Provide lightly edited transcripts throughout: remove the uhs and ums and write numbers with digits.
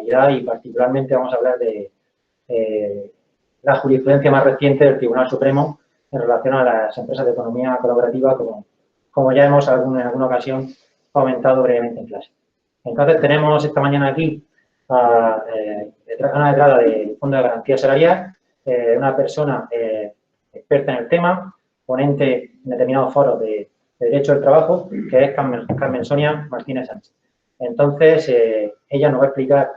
actualidad y particularmente vamos a hablar de la jurisprudencia más reciente del Tribunal Supremo en relación a las empresas de economía colaborativa, como ya hemos en alguna ocasión comentado brevemente en clase. Entonces, tenemos esta mañana aquí una letrada del Fondo de Garantía Salarial, una persona experta en el tema, ponente en determinados foros de Derecho del Trabajo, que es Carmen Sonia Martínez Sánchez. Entonces, ella nos va a explicar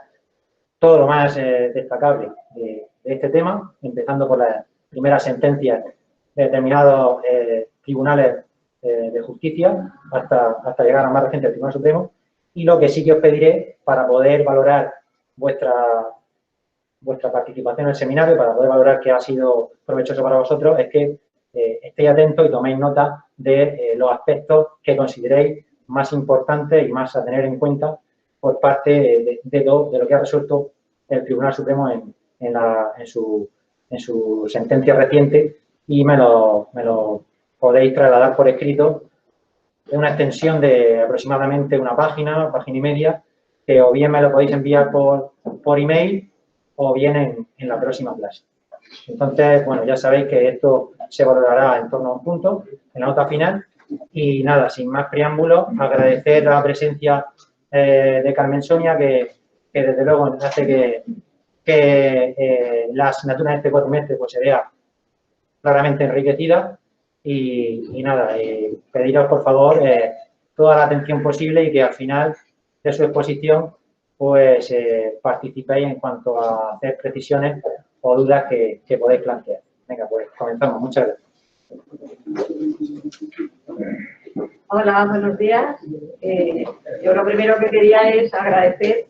todo lo más destacable de este tema, empezando por las primeras sentencias de determinados tribunales de justicia hasta llegar a más reciente el Tribunal Supremo. Y lo que sí que os pediré para poder valorar vuestra participación en el seminario, para poder valorar que ha sido provechoso para vosotros, es que estéis atentos y toméis nota de los aspectos que consideréis más importantes y más a tener en cuenta por parte de lo que ha resuelto el Tribunal Supremo en su sentencia reciente, y me lo podéis trasladar por escrito de una extensión de aproximadamente una página y media, que o bien me lo podéis enviar por email o bien en la próxima clase. Entonces, bueno, ya sabéis que esto se valorará en torno a un punto en la nota final. Y nada, sin más preámbulos, agradecer la presencia de Carmen Sonia, que desde luego hace que la asignatura de este cuatrimestre pues, se vea claramente enriquecida. Y nada, pediros por favor toda la atención posible y que al final de su exposición pues participéis en cuanto a hacer precisiones o dudas que podéis plantear. Venga, pues comenzamos. Muchas gracias. Hola, buenos días. Yo lo primero que quería es agradecer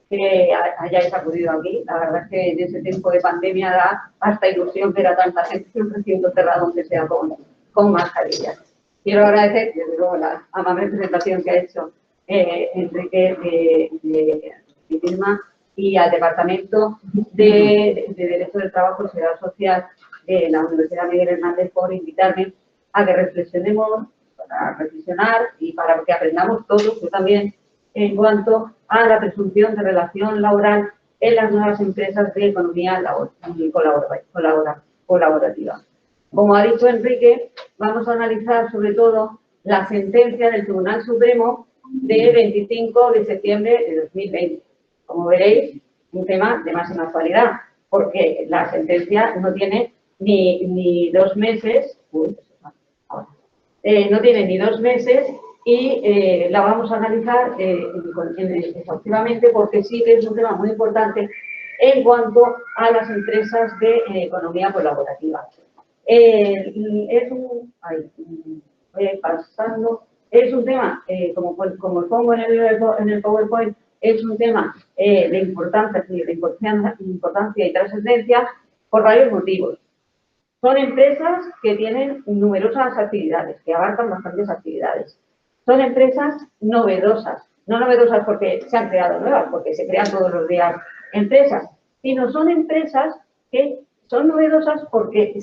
que hayáis acudido aquí. La verdad es que en ese tiempo de pandemia da hasta ilusión ver a tanta gente en un recinto cerrado, aunque sea con mascarillas. Quiero agradecer, desde luego, la amable presentación que ha hecho Enrique de Firma y al Departamento de Derecho del Trabajo y Seguridad Social de la Universidad Miguel Hernández por invitarme a que reflexionemos, para reflexionar y para que aprendamos todos, yo también, en cuanto a la presunción de relación laboral en las nuevas empresas de economía colaborativa. Como ha dicho Enrique, vamos a analizar sobre todo la sentencia del Tribunal Supremo de 25 de septiembre de 2020. Como veréis, un tema de máxima actualidad, porque la sentencia no tiene ni 2 meses, no tiene ni 2 meses y la vamos a analizar exhaustivamente porque sí que es un tema muy importante en cuanto a las empresas de economía colaborativa. Es un tema, como pongo en el PowerPoint, es un tema de importancia y trascendencia por varios motivos. Son empresas que tienen numerosas actividades, que abarcan bastantes actividades. Son empresas novedosas, no novedosas porque se han creado nuevas, porque se crean todos los días empresas, sino son empresas que son novedosas porque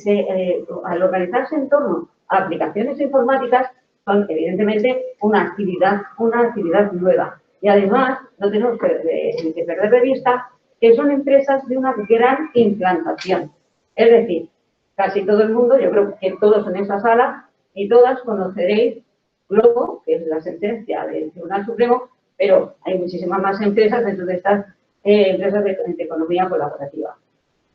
al organizarse en torno a aplicaciones informáticas son evidentemente una actividad nueva. Y además no tenemos que perder de vista que son empresas de una gran implantación. Es decir, casi todo el mundo, yo creo que todos en esa sala y todas conoceréis Globo, que es la sentencia del Tribunal Supremo, pero hay muchísimas más empresas dentro de estas empresas de economía colaborativa.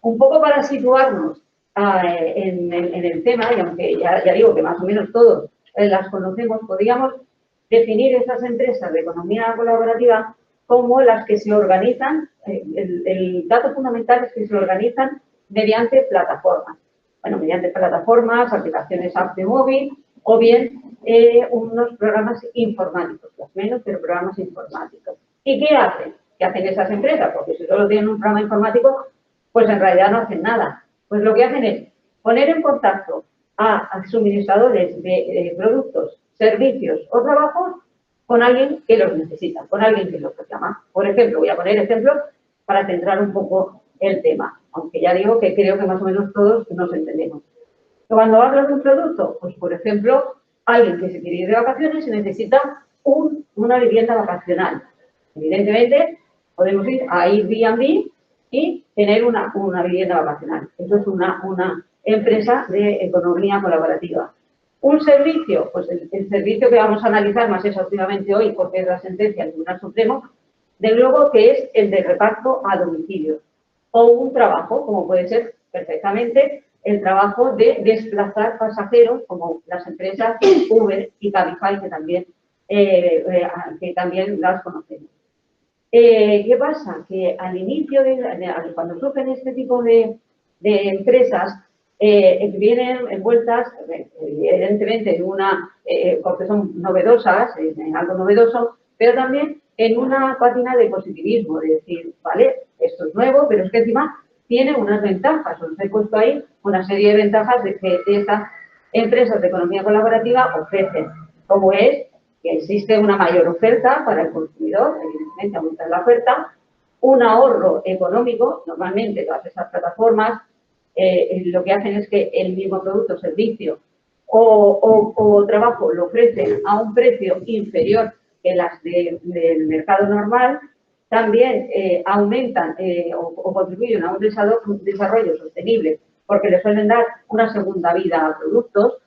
Un poco para situarnos en el tema, y aunque ya digo que más o menos todos las conocemos, podríamos definir esas empresas de economía colaborativa como las que se organizan, el dato fundamental es que se organizan mediante plataformas. Bueno, mediante plataformas, aplicaciones app de móvil o bien unos programas informáticos, los menos, pero programas informáticos. ¿Y qué hacen? ¿Qué hacen esas empresas? Porque si solo tienen un programa informático, pues en realidad no hacen nada. Pues lo que hacen es poner en contacto a suministradores de productos, servicios o trabajos con alguien que los necesita, con alguien que los reclama. Por ejemplo, voy a poner ejemplos para centrar un poco el tema, aunque ya digo que creo que más o menos todos nos entendemos. Cuando hablo de un producto, pues por ejemplo, alguien que se quiere ir de vacaciones y necesita una vivienda vacacional. Evidentemente, Podemos ir a Airbnb y tener una vivienda vacacional. Eso es una empresa de economía colaborativa. Un servicio, pues el servicio que vamos a analizar más exhaustivamente hoy, porque es la sentencia del Tribunal Supremo, de luego que es el de reparto a domicilio. O un trabajo, como puede ser perfectamente el trabajo de desplazar pasajeros, como las empresas Uber y Cabify, que también las conocemos. ¿Qué pasa? Que al inicio, cuando surgen este tipo de empresas, vienen envueltas, evidentemente, porque son novedosas, en algo novedoso, pero también en una pátina de positivismo, de decir, vale, esto es nuevo, pero es que encima tiene unas ventajas. Os he puesto ahí una serie de ventajas que estas empresas de economía colaborativa ofrecen, como es que existe una mayor oferta para el consumidor, evidentemente aumenta la oferta, un ahorro económico, normalmente todas esas plataformas lo que hacen es que el mismo producto, servicio o trabajo lo ofrecen a un precio inferior que las del mercado normal, también aumentan o contribuyen a un desarrollo sostenible, porque le suelen dar una segunda vida a productos.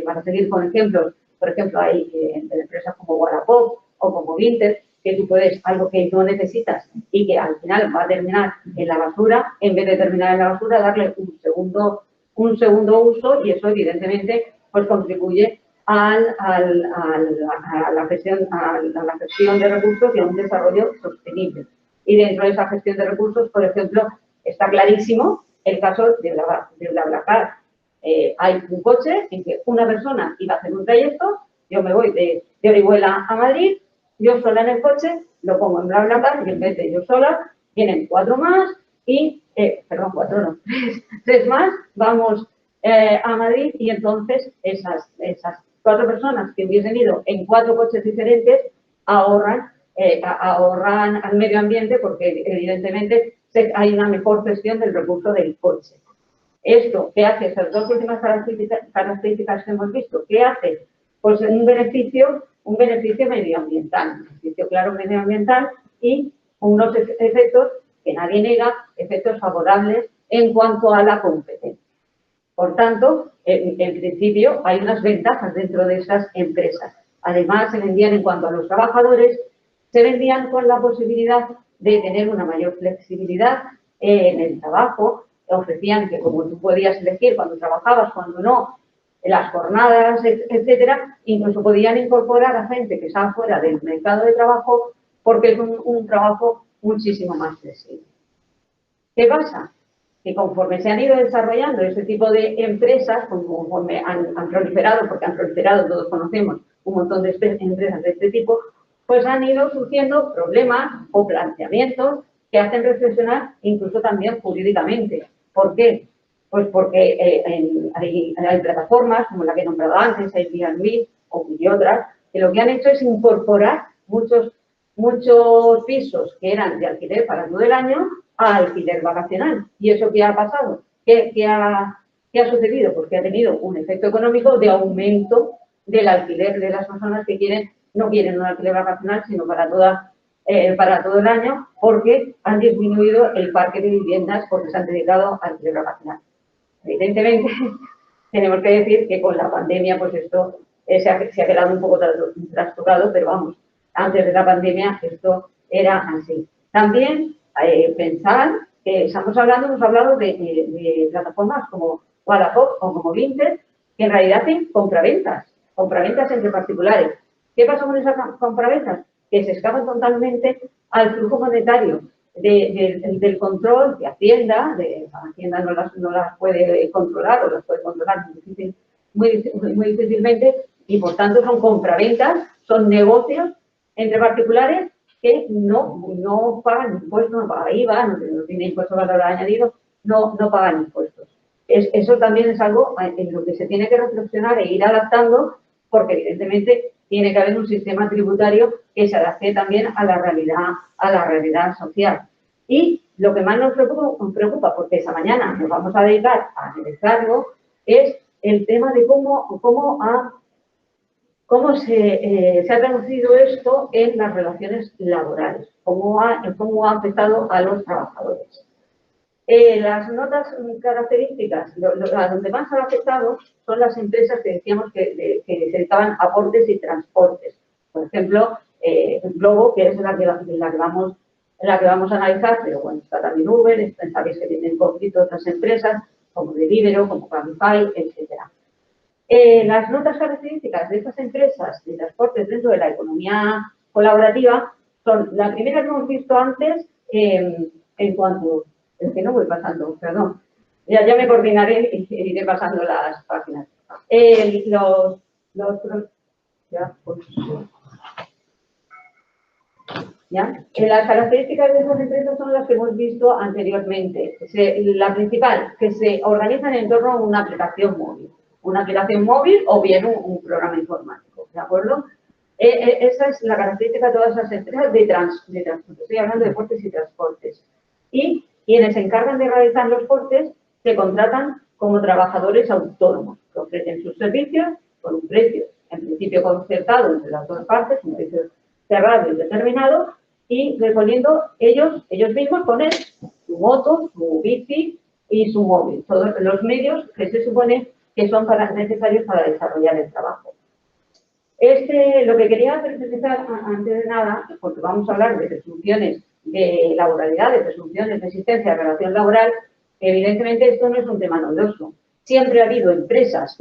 Para seguir con ejemplos, por ejemplo, hay empresas como Wallapop o como Vinted, que tú puedes, algo que no necesitas y que al final va a terminar en la basura, en vez de terminar en la basura, darle un segundo uso, y eso evidentemente pues contribuye a la gestión de recursos y a un desarrollo sostenible. Y dentro de esa gestión de recursos, por ejemplo, está clarísimo el caso de BlaBlaCar. Hay un coche en que una persona iba a hacer un trayecto, yo me voy de Orihuela a Madrid, yo sola en el coche, lo pongo en BlaBlaCar y en vez de yo sola, vienen 4 más y, perdón, 4 no, 3 más, vamos a Madrid, y entonces esas 4 personas que hubiesen ido en 4 coches diferentes ahorran al medio ambiente, porque evidentemente hay una mejor gestión del recurso del coche. Esto, ¿qué hace? Esas dos últimas características que hemos visto, ¿qué hace? Pues un beneficio medioambiental, un beneficio claro medioambiental y unos efectos que nadie niega, efectos favorables en cuanto a la competencia. Por tanto, en principio hay unas ventajas dentro de esas empresas. Además, se vendían en cuanto a los trabajadores, se vendían con la posibilidad de tener una mayor flexibilidad en el trabajo. Ofrecían que, como tú podías elegir cuando trabajabas, cuando no, las jornadas, etcétera, incluso podían incorporar a gente que está fuera del mercado de trabajo, porque es un trabajo muchísimo más flexible. ¿Qué pasa? Que conforme se han ido desarrollando este tipo de empresas, conforme han proliferado, porque han proliferado, todos conocemos un montón de empresas de este tipo, pues han ido surgiendo problemas o planteamientos que hacen reflexionar incluso también jurídicamente. ¿Por qué? Pues porque hay plataformas como la que he nombrado antes, Airbnb y otras, que lo que han hecho es incorporar muchos pisos que eran de alquiler para todo el año a alquiler vacacional. ¿Y eso qué ha pasado? ¿Qué ha sucedido? Pues que ha tenido un efecto económico de aumento del alquiler de las personas que no quieren un alquiler vacacional, sino para todo el año, porque han disminuido el parque de viviendas porque se han dedicado al alquiler vacacional. Evidentemente, tenemos que decir que con la pandemia, pues esto se ha quedado un poco trastocado, pero vamos, antes de la pandemia esto era así. También pensar que hemos hablado de plataformas como Wallapop o como Vinted, que en realidad hacen compraventas entre particulares. ¿Qué pasa con esas compraventas? Que se escapan totalmente al flujo monetario del control de Hacienda. Hacienda no las puede controlar, o las puede controlar muy difícilmente, y por tanto son compraventas, son negocios entre particulares que no pagan impuestos, no pagan IVA, no tienen impuesto de valor añadido, no pagan impuestos. Eso también es algo en lo que se tiene que reflexionar e ir adaptando, porque evidentemente tiene que haber un sistema tributario que se adapte también a la realidad social. Y lo que más nos preocupa, porque esta mañana nos vamos a dedicar a analizarlo, es el tema de cómo ha ¿Cómo se ha traducido esto en las relaciones laborales? ¿Cómo ha afectado a los trabajadores? Las notas características, a donde más han afectado son las empresas que decíamos que se dedicaban a portes y transportes. Por ejemplo, Globo, que es la que vamos a analizar, pero bueno, está también Uber, sabéis que tienen conflicto otras empresas, como Deliveroo, como Cabify, etcétera. Las notas características de estas empresas de transportes dentro de la economía colaborativa son la primera que hemos visto antes en cuanto... Es que no voy pasando, perdón. Ya me coordinaré y iré pasando las páginas. Las características de esas empresas son las que hemos visto anteriormente. La principal, que se organizan en torno a una aplicación móvil o bien un programa informático, ¿de acuerdo? Esa es la característica de todas las empresas de transporte. Estoy hablando de portes y transportes. Y quienes se encargan de realizar los portes se contratan como trabajadores autónomos, que ofrecen sus servicios por un precio, en principio concertado entre las dos partes, un precio cerrado y determinado, y reponiendo ellos mismos ponen su moto, su bici y su móvil, todos los medios que se supone que son necesarios para desarrollar el trabajo. Lo que quería precisar antes de nada, porque vamos a hablar de presunciones de laboralidad, de presunciones de existencia de relación laboral, evidentemente esto no es un tema novedoso. Siempre ha habido empresas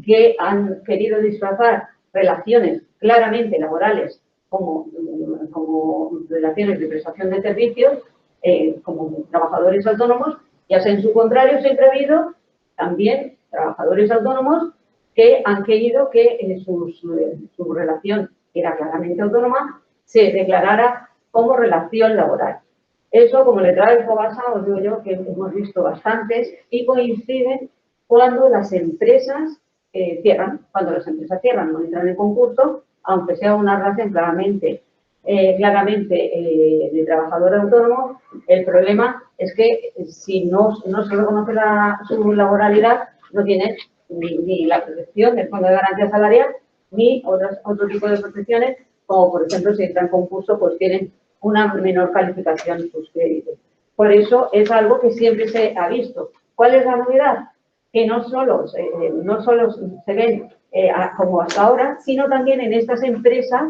que han querido disfrazar relaciones claramente laborales como relaciones de prestación de servicios, como trabajadores autónomos, y en su contrario siempre ha habido también trabajadores autónomos que han querido que su relación, que era claramente autónoma, se declarara como relación laboral. Eso, como letrada del Fobasa, os digo yo que hemos visto bastantes y coinciden cuando las empresas cierran. Cuando las empresas cierran, no entran en concurso, aunque sea una relación claramente de trabajador autónomo, el problema es que si no se reconoce su laboralidad, no tienen ni la protección del Fondo de Garantía Salarial, ni otro tipo de protecciones, como por ejemplo si entran en concurso, pues tienen una menor calificación en sus créditos. Por eso es algo que siempre se ha visto. ¿Cuál es la novedad? Que no solo se ven como hasta ahora, sino también en estas empresas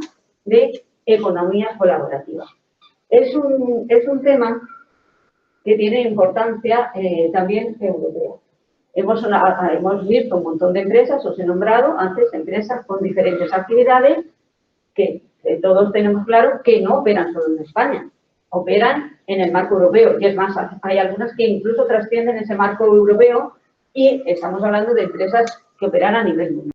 de economía colaborativa. Es un tema que tiene importancia también europea. Hemos visto un montón de empresas, os he nombrado antes, empresas con diferentes actividades que todos tenemos claro que no operan solo en España, operan en el marco europeo. Y es más, hay algunas que incluso trascienden ese marco europeo y estamos hablando de empresas que operan a nivel mundial.